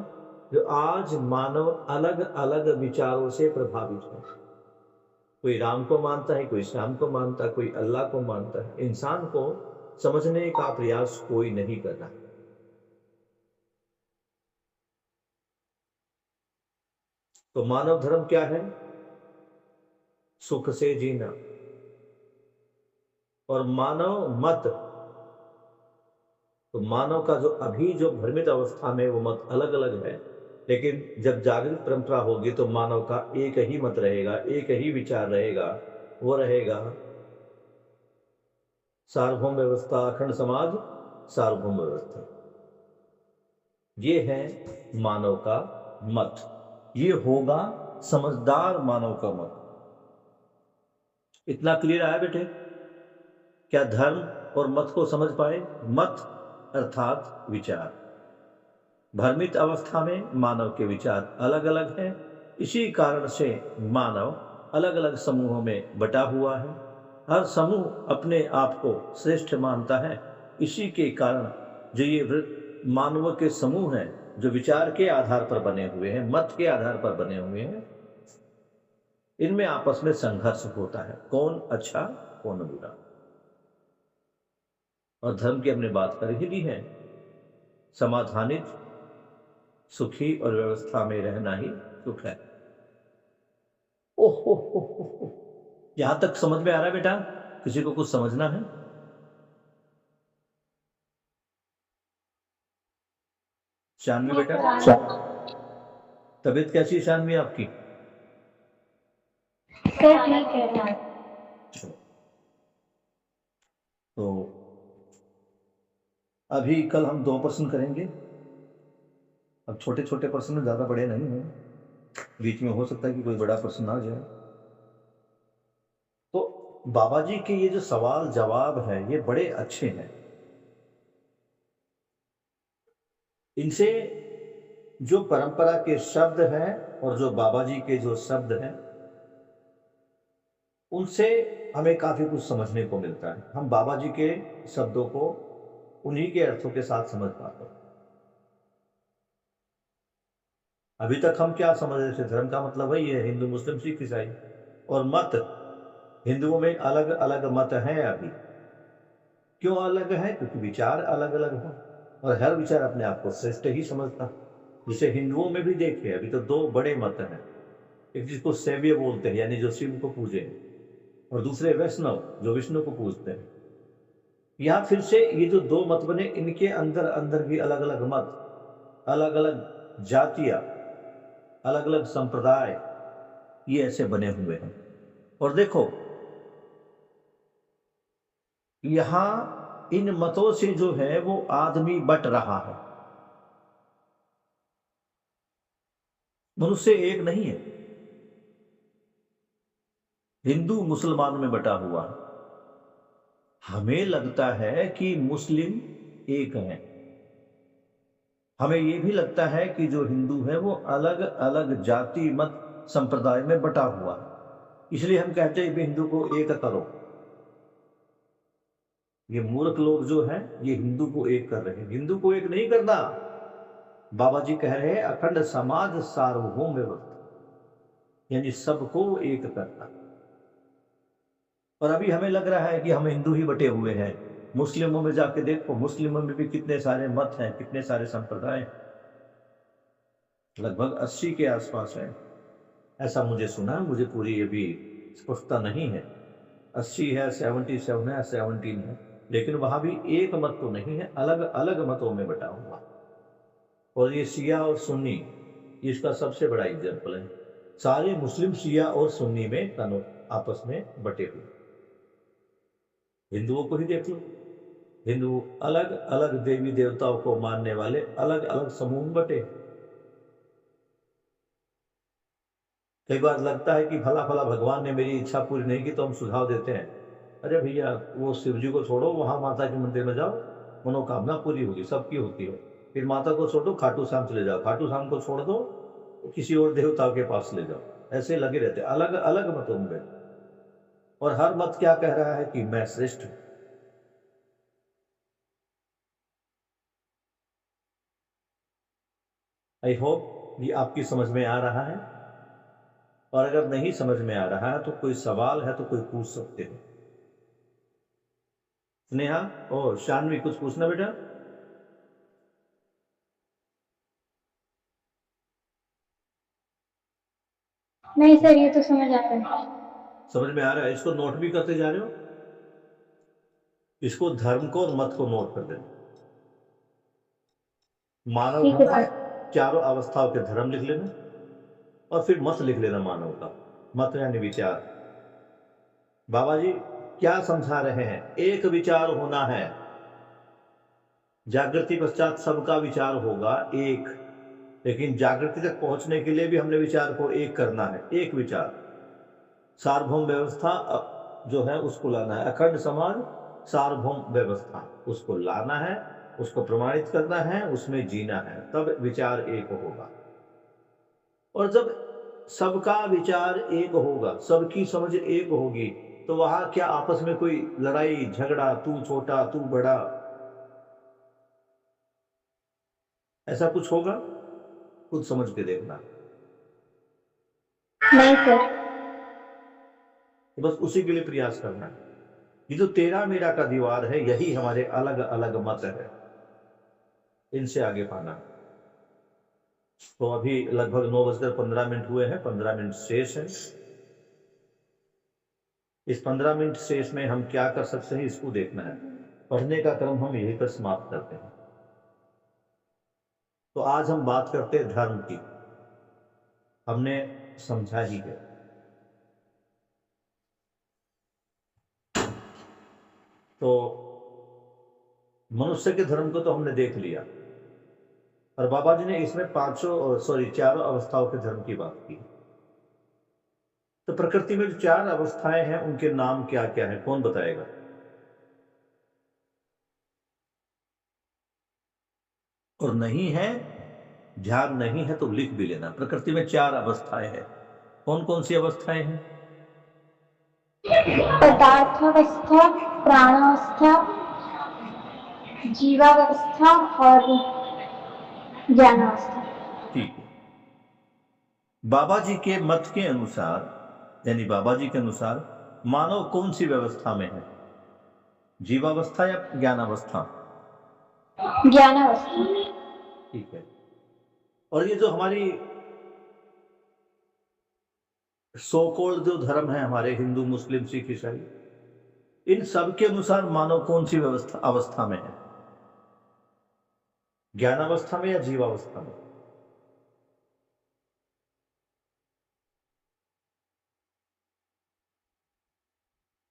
Speaker 2: जो आज मानव अलग अलग विचारों से प्रभावित है। कोई राम को मानता है, कोई श्याम को मानता है, कोई अल्लाह को मानता है। इंसान को समझने का प्रयास कोई नहीं कर रहा। तो मानव धर्म क्या है? सुख से जीना। और मानव मत, तो मानव का जो अभी जो भ्रमित अवस्था में वो मत अलग अलग है, लेकिन जब जागृत परंपरा होगी तो मानव का एक ही मत रहेगा, एक ही विचार रहेगा। वो रहेगा सार्वभौम व्यवस्था, अखंड समाज, सार्वभौम व्यवस्था। ये है मानव का मत। ये होगा समझदार मानव का मत। इतना क्लियर आया बेटे? क्या धर्म और मत को समझ पाए? मत अर्थात विचार। भ्रमित अवस्था में मानव के विचार अलग अलग हैं। इसी कारण से मानव अलग अलग समूहों में बटा हुआ है। हर समूह अपने आप को श्रेष्ठ मानता है। इसी के कारण जो ये मानव के समूह हैं, जो विचार के आधार पर बने हुए हैं, मत के आधार पर बने हुए हैं, इनमें आपस में संघर्ष होता है, कौन अच्छा कौन बुरा। और धर्म की हमने बात कर ही ली है, समाधानित, सुखी और व्यवस्था में रहना ही सुख है। ओह, यहां तक समझ में आ रहा है बेटा? किसी को कुछ समझना है? शानवी बेटा, तबीयत कैसी है शानवी आपकी?
Speaker 3: सर ठीक है।
Speaker 2: तो अभी कल हम 2 प्रश्न करेंगे। अब छोटे छोटे प्रश्न, ज्यादा बड़े नहीं हैं, बीच में हो सकता है कि कोई बड़ा प्रश्न आ जाए। तो बाबा जी के ये जो सवाल जवाब है ये बड़े अच्छे हैं। इनसे जो परंपरा के शब्द हैं और जो बाबा जी के जो शब्द हैं, उनसे हमें काफी कुछ समझने को मिलता है। हम बाबा जी के शब्दों को उन्हीं के अर्थों के साथ समझ पाते हैं। अभी तक हम क्या समझ रहे थे? धर्म का मतलब वही है, हिंदू मुस्लिम सिख ईसाई। और मत, हिंदुओं में अलग अलग मत हैं। अभी क्यों अलग है? क्योंकि विचार अलग अलग हैं और हर विचार अपने आप को श्रेष्ठ ही समझता। जिसे हिंदुओं में भी देखे, अभी तो 2 बड़े मत हैं। एक जिसको शैव्य बोलते हैं, यानी जो शिव को पूजे हैं, और दूसरे वैष्णव, जो विष्णु को पूजते हैं। यहाँ फिर से ये जो 2 मत बने, इनके अंदर अंदर भी अलग अलग मत, अलग अलग जातियां, अलग अलग संप्रदाय, ये ऐसे बने हुए हैं। और देखो, यहां इन मतों से जो है वो आदमी बट रहा है। मनुष्य एक नहीं है, हिंदू मुसलमान में बटा हुआ है। हमें लगता है कि मुस्लिम एक हैं, हमें ये भी लगता है कि जो हिंदू है वो अलग अलग जाति मत संप्रदाय में बटा हुआ है। इसलिए हम कहते हैं कि हिंदू को एक करो। ये मूर्ख लोग जो हैं ये हिंदू को एक कर रहे हैं। हिंदू को एक नहीं करना। बाबा जी कह रहे हैं अखंड समाज सार्वभौम व्यवस्था, यानी सबको एक करना। और अभी हमें लग रहा है कि हम हिंदू ही बटे हुए हैं। मुस्लिमों में जाके देखो, मुस्लिमों में भी कितने सारे मत हैं, कितने सारे संप्रदाय, लगभग 80 के आसपास है, ऐसा मुझे सुना है। मुझे पूरी अभी स्पष्टता नहीं है, 80 है, 77 है, 17 है, लेकिन वहां भी एक मत तो नहीं है, अलग अलग मतों में बटा हुआ। और ये शिया और सुन्नी, इसका सबसे बड़ा एग्जाम्पल है। सारे मुस्लिम शिया और सुन्नी में आपस में बटे हुए। हिंदुओं को ही देख लो, हिंदू अलग अलग देवी देवताओं को मानने वाले अलग अलग समूह में बटे। कई बार लगता है कि फला फला भगवान ने मेरी इच्छा पूरी नहीं की, तो हम सुझाव देते हैं, अरे भैया वो शिव जी को छोड़ो, वहां माता के मंदिर में जाओ, मनोकामना पूरी होगी, सबकी होती है। फिर माता को छोड़ो, खाटू श्याम चले जाओ, खाटू श्याम को छोड़ दो, किसी और देवता के पास ले जाओ। ऐसे लगे रहते, अलग अलग मतों में बैठे। और हर मत क्या कह रहा है कि मैं श्रेष्ठ हूं। आई होप ये आपकी समझ में आ रहा है। और अगर नहीं समझ में आ रहा है तो कोई सवाल है तो कोई पूछ सकते हो। स्नेहा और शानवी, कुछ पूछना बेटा?
Speaker 3: नहीं सर, ये तो समझ आ रहा है।
Speaker 2: समझ में आ रहा है? इसको नोट भी करते जा रहे हो? इसको, धर्म को और मत को नोट कर देना। मानव
Speaker 3: ठीक है
Speaker 2: धर्म,
Speaker 3: सर।
Speaker 2: चारों अवस्थाओं के धर्म लिख लेना, और फिर मत लिख लेना मानव का। मत यानी विचार। बाबा जी क्या समझा रहे हैं? एक विचार होना है, जागृति पश्चात सबका विचार होगा एक। लेकिन जागृति तक पहुंचने के लिए भी हमने विचार को एक करना है। एक विचार, सार्वभौम व्यवस्था जो है उसको लाना है। अखंड समाज सार्वभौम व्यवस्था, उसको लाना है, उसको प्रमाणित करना है, उसमें जीना है, तब विचार एक होगा। और जब सबका विचार एक होगा, सबकी समझ एक होगी, तो वहां क्या आपस में कोई लड़ाई झगड़ा, तू छोटा तू बड़ा, ऐसा कुछ होगा? खुद समझ के देखना।
Speaker 3: नहीं सर।
Speaker 2: तो बस उसी के लिए प्रयास करना है। ये जो तेरा मेरा का दीवार है, यही हमारे अलग अलग मत है, इनसे आगे पाना। तो अभी लगभग 9:15 हुए हैं, 15 मिनट शेष है। इस 15 मिनट शेष में हम क्या कर सकते हैं, इसको देखना है। पढ़ने का क्रम हम यहीं पर समाप्त करते हैं। तो आज हम बात करते हैं धर्म की। हमने समझा ही है। तो मनुष्य के धर्म को तो हमने देख लिया, और बाबा जी ने इसमें चारों अवस्थाओं के धर्म की बात की। तो प्रकृति में जो 4 अवस्थाएं हैं, उनके नाम क्या क्या है, कौन बताएगा? और नहीं है, ध्यान नहीं है तो लिख भी लेना। प्रकृति में 4 अवस्थाएं हैं। कौन कौन सी अवस्थाएं हैं?
Speaker 3: पदार्थावस्था, प्राणावस्था, जीवावस्था और ज्ञानावस्था।
Speaker 2: ठीक है। बाबा जी के मत के अनुसार, यानी बाबा जी के अनुसार, मानव कौन सी व्यवस्था में है? जीवावस्था या ज्ञानावस्था?
Speaker 3: ज्ञानावस्था।
Speaker 2: ठीक है। और ये जो हमारी सो-कॉल्ड जो धर्म है हमारे, हिंदू मुस्लिम सिख ईसाई, इन सब के अनुसार मानव कौन सी अवस्था में है? ज्ञानावस्था में या जीवावस्था में?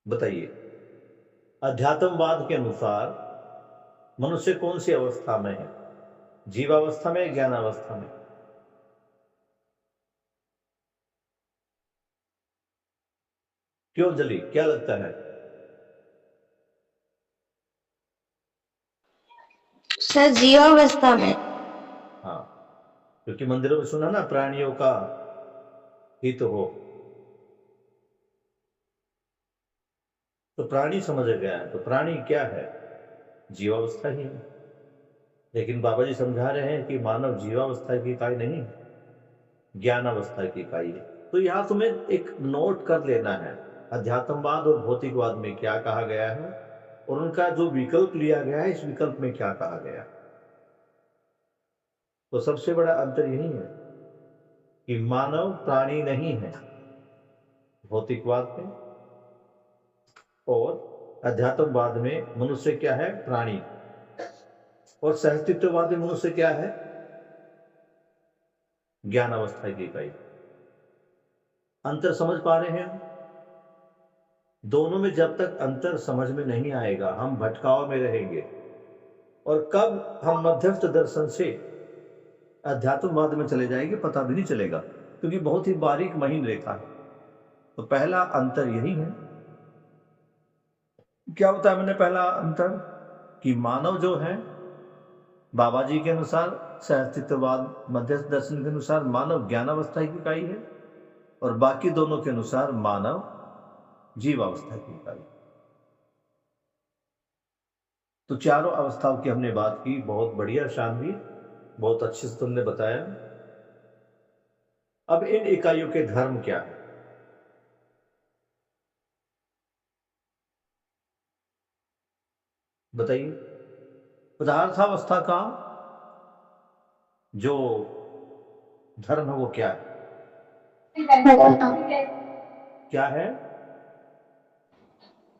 Speaker 2: बताइए। अध्यात्मवाद के अनुसार मनुष्य कौन सी अवस्था में है? जीवावस्था में या ज्ञानावस्था में? क्यों जली, क्या लगता है?
Speaker 4: सर जीवावस्था में।
Speaker 2: हाँ, क्योंकि मंदिरों में सुना ना, प्राणियों का हित हो। तो प्राणी समझ गया है। तो प्राणी क्या है? जीवावस्था ही है। लेकिन बाबा जी समझा रहे हैं कि मानव जीवावस्था की इकाई नहीं, ज्ञानावस्था की इकाई है। तो यहां तुम्हें एक नोट कर लेना है, अध्यात्मवाद और भौतिकवाद में क्या कहा गया है, और उनका जो विकल्प लिया गया है, इस विकल्प में क्या कहा गया। तो सबसे बड़ा अंतर यही है कि मानव प्राणी नहीं है भौतिकवाद में, और अध्यात्मवाद में मनुष्य क्या है? प्राणी। और सहअस्तित्ववाद में मनुष्य क्या है? ज्ञान अवस्था की इकाई। अंतर समझ पा रहे हैं हम? दोनों में जब तक अंतर समझ में नहीं आएगा, हम भटकाव में रहेंगे। और कब हम मध्यस्थ दर्शन से अध्यात्मवाद में चले जाएंगे, पता भी नहीं चलेगा, क्योंकि बहुत ही बारीक महीन रेखा है। तो पहला अंतर यही है। क्या बताया मैंने? पहला अंतर कि मानव जो है, बाबा जी के अनुसार, सहअस्तित्ववाद मध्यस्थ दर्शन के अनुसार, मानव ज्ञानावस्था की इकाई है, और बाकी दोनों के अनुसार मानव जीवावस्था की इकाई। तो चारों अवस्थाओं की हमने बात की। बहुत बढ़िया शानवी, बहुत अच्छे से तुमने बताया। अब इन इकाइयों के धर्म क्या है, बताइए। पदार्थावस्था का जो धर्म है वो क्या है? क्या है?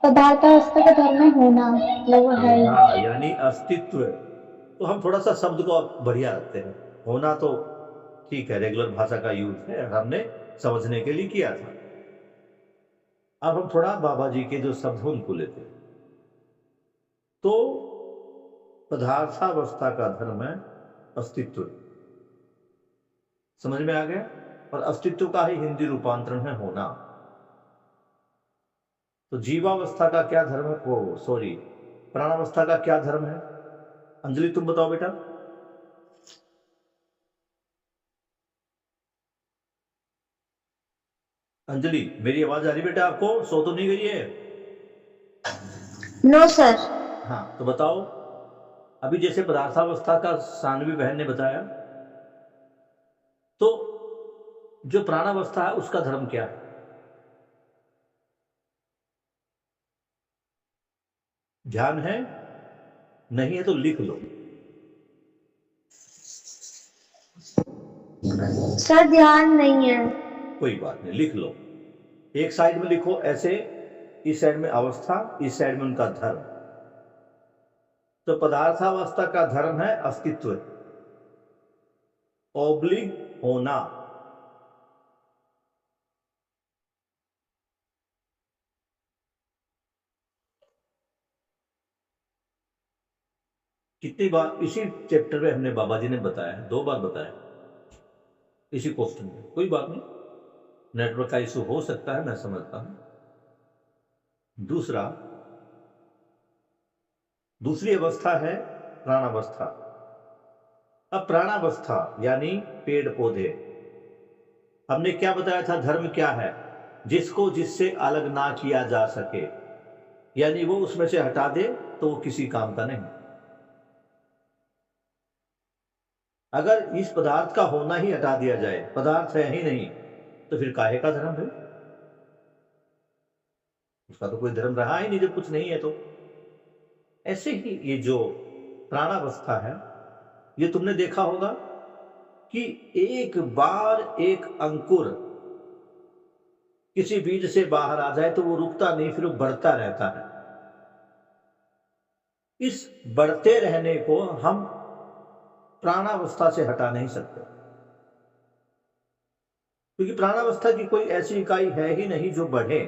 Speaker 3: पदार्थावस्था का धर्म है होना, मतलब वो है ही।
Speaker 2: हाँ, यानी अस्तित्व। तो हम थोड़ा सा शब्द को अब बढ़िया रखते हैं। होना तो ठीक है, रेगुलर भाषा का यूज है, हमने समझने के लिए किया था। अब हम थोड़ा बाबा जी के जो शब्द हैं उनको लेते हैं। तो पदार्थावस्था का धर्म है अस्तित्व। समझ में आ गया? और अस्तित्व का ही हिंदी रूपांतरण है होना। तो जीवावस्था का क्या धर्म है? ओ सॉरी, प्राणावस्था का क्या धर्म है? अंजलि तुम बताओ बेटा। अंजलि, मेरी आवाज आ रही बेटा आपको? सो तो नहीं गई है?
Speaker 4: No sir.
Speaker 2: हाँ, तो बताओ, अभी जैसे पदार्थावस्था का सानवी बहन ने बताया, तो जो प्राणावस्था है उसका धर्म क्या है? ध्यान है? नहीं है तो लिख लो।
Speaker 4: सर ध्यान नहीं है।
Speaker 2: कोई बात नहीं, लिख लो। एक साइड में लिखो ऐसे, इस साइड में अवस्था, इस साइड में उनका धर्म। तो पदार्थावस्था का धर्म है अस्तित्व, ऑब्लिग होना। कितनी बार इसी चैप्टर में हमने बाबा जी ने बताया है, 2 बार बताया इसी क्वेश्चन में। कोई बात नहीं, नेटवर्क का इशू हो सकता है, मैं समझता हूं। दूसरी अवस्था है प्राणावस्था। अब प्राणावस्था यानी पेड़ पौधे, हमने क्या बताया था? धर्म क्या है? जिसको जिससे अलग ना किया जा सके, यानी वो उसमें से हटा दे तो वो किसी काम का नहीं। अगर इस पदार्थ का होना ही हटा दिया जाए, पदार्थ है ही नहीं, तो फिर काहे का धर्म है? उसका तो कोई धर्म रहा ही नहीं जब कुछ नहीं है। तो ऐसे ही ये जो प्राणावस्था है, ये तुमने देखा होगा कि एक बार एक अंकुर किसी बीज से बाहर आ जाए तो वो रुकता नहीं, फिर वो बढ़ता रहता है। इस बढ़ते रहने को हम प्राणावस्था से हटा नहीं सकते, क्योंकि प्राणावस्था की कोई ऐसी इकाई है ही नहीं जो बढ़े।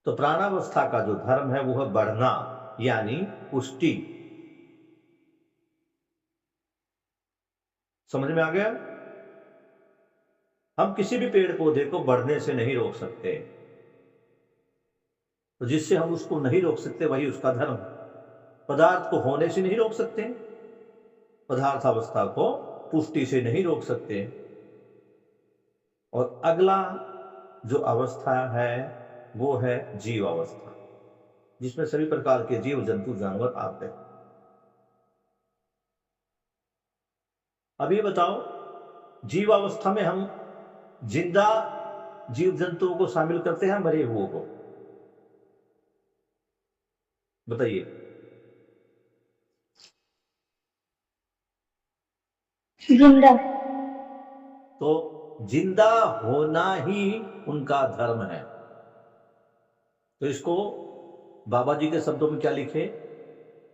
Speaker 2: तो प्राणावस्था का जो धर्म है वो है बढ़ना, यानी पुष्टि। समझ में आ गया? हम किसी भी पेड़ पौधे को बढ़ने से नहीं रोक सकते, तो जिससे हम उसको नहीं रोक सकते वही उसका धर्म है। पदार्थ को होने से नहीं रोक सकते, पदार्थावस्था को पुष्टि से नहीं रोक सकते। और अगला जो अवस्था है वो है जीव अवस्था, जिसमें सभी प्रकार के जीव जंतु जानवर आते हैं। अब ये बताओ, जीवावस्था में हम जिंदा जीव जंतुओं को शामिल करते हैं, मरे हुओं को? बताइए।
Speaker 3: जिंदा।
Speaker 2: तो जिंदा होना ही उनका धर्म है। तो इसको बाबा जी के शब्दों में क्या लिखे?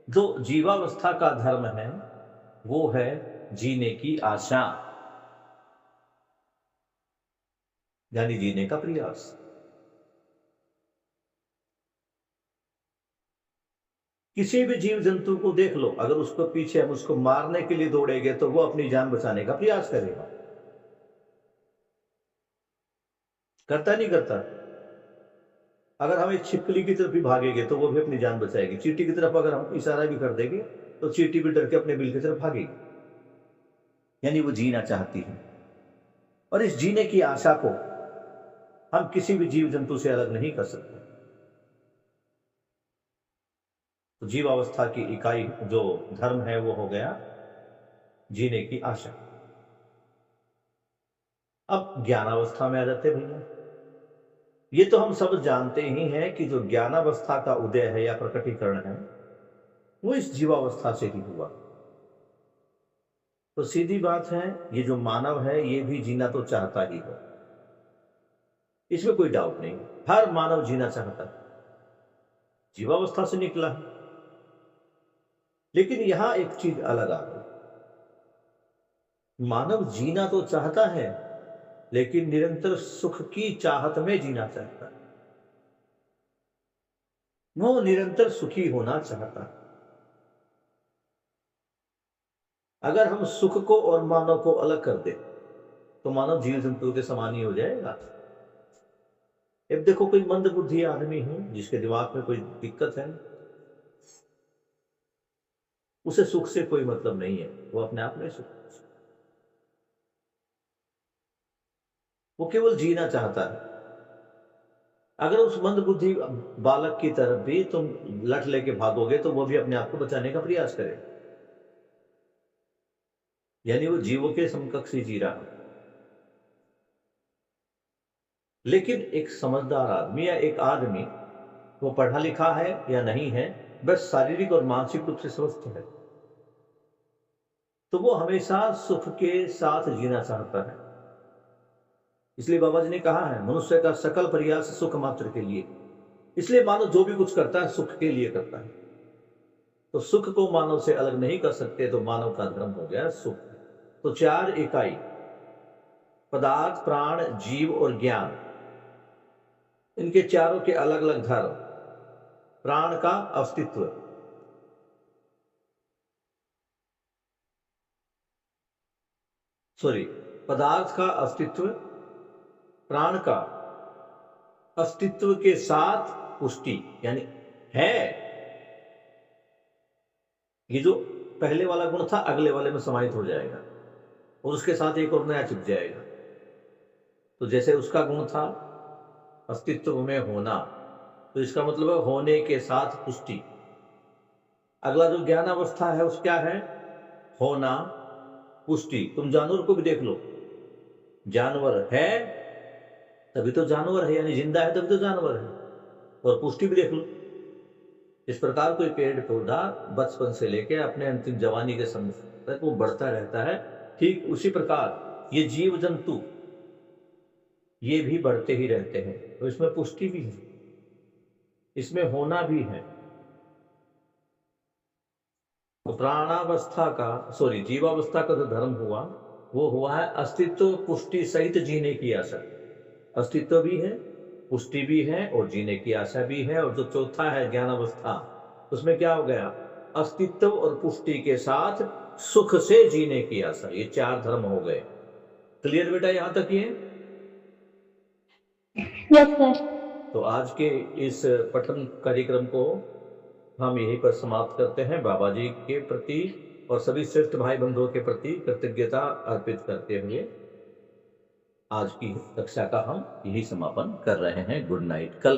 Speaker 2: जो जीवावस्था का धर्म है वो है जीने की आशा, यानी जीने का प्रयास। किसी भी जीव जंतु को देख लो, अगर उसको पीछे हम उसको मारने के लिए दौड़ेंगे तो वो अपनी जान बचाने का प्रयास करेगा। करता नहीं करता? अगर हम एक छिपकली की तरफ भी भागेंगे तो वो भी अपनी जान बचाएगी। चींटी की तरफ अगर हम इशारा भी कर देंगे तो चींटी भी डर के अपने बिल की तरफ भागेगी, यानी वो जीना चाहती है। और इस जीने की आशा को हम किसी भी जीव जंतु से अलग नहीं कर सकते। तो जीवावस्था की इकाई जो धर्म है वो हो गया जीने की आशा। अब ज्ञानावस्था में आ जाते भैया। ये तो हम सब जानते ही हैं कि जो ज्ञानावस्था का उदय है या प्रकटीकरण है वो इस जीवावस्था से ही हुआ। तो सीधी बात है, ये जो मानव है ये भी जीना तो चाहता ही है, इसमें कोई डाउट नहीं। हर मानव जीना चाहता है, जीवावस्था से निकला है। लेकिन यहां एक चीज अलग आ गई। मानव जीना तो चाहता है लेकिन निरंतर सुख की चाहत में जीना चाहता है। वो निरंतर सुखी होना चाहता है। अगर हम सुख को और मानव को अलग कर दे तो मानव जीव जंतु के समान ही हो जाएगा। अब देखो, कोई मंद बुद्धि आदमी है जिसके दिमाग में कोई दिक्कत है, उसे सुख से कोई मतलब नहीं है, वो अपने आप में सुख। वो केवल जीना चाहता है। अगर उस मंदबुद्धि बालक की तरफ भी तुम लठ लेके भागोगे तो वो भी अपने आप को बचाने का प्रयास करेगा, यानी वो जीवों के समकक्ष ही जी रहा। लेकिन एक समझदार आदमी या एक आदमी, वो पढ़ा लिखा है या नहीं है, बस शारीरिक और मानसिक रूप से स्वस्थ है, तो वो हमेशा सुख के साथ जीना चाहता है। इसलिए बाबा जी ने कहा है, मनुष्य का सकल प्रयास सुख मात्र के लिए। इसलिए मानव जो भी कुछ करता है सुख के लिए करता है। तो सुख को मानव से अलग नहीं कर सकते, तो मानव का धर्म हो गया सुख। तो 4 इकाई, पदार्थ, प्राण, जीव और ज्ञान, इनके चारों के अलग अलग धर्म। प्राण का अस्तित्व, सॉरी, पदार्थ का अस्तित्व, प्राण का अस्तित्व के साथ पुष्टि, यानी है। ये जो पहले वाला गुण था अगले वाले में समाहित हो जाएगा और उसके साथ एक और नया चिप जाएगा। तो जैसे उसका गुण था अस्तित्व में होना, तो इसका मतलब है होने के साथ पुष्टि। अगला जो ज्ञान अवस्था है उस क्या है? होना, पुष्टि। तुम जानवर को भी देख लो, जानवर है तभी तो जानवर है, यानी जिंदा है तभी तो जानवर है। और पुष्टि भी देख लो। इस प्रकार कोई पेड़ पौधा बचपन से लेकर अपने अंतिम जवानी के समय तक वो बढ़ता रहता है, ठीक उसी प्रकार ये जीव जंतु ये भी बढ़ते ही रहते हैं। तो इसमें पुष्टि भी है, इसमें होना भी है। तो प्राणावस्था का, सॉरी, जीवावस्था का जो धर्म हुआ वो हुआ है अस्तित्व पुष्टि सहित जीने की आशा। अस्तित्व भी है, पुष्टि भी है और जीने की आशा भी है। और जो चौथा है ज्ञानावस्था, उसमें क्या हो गया? अस्तित्व और पुष्टि के साथ सुख से जीने की आशा। ये 4 धर्म हो गए। क्लियर बेटा यहां तक ये?
Speaker 3: Yes sir.
Speaker 2: तो आज के इस पठन कार्यक्रम को हम यहीं पर समाप्त करते हैं। बाबा जी के प्रति और सभी श्रेष्ठ भाई बंधुओं के प्रति कृतज्ञता अर्पित करते हुए आज की कक्षा का हम यही समापन कर रहे हैं। Good night. कल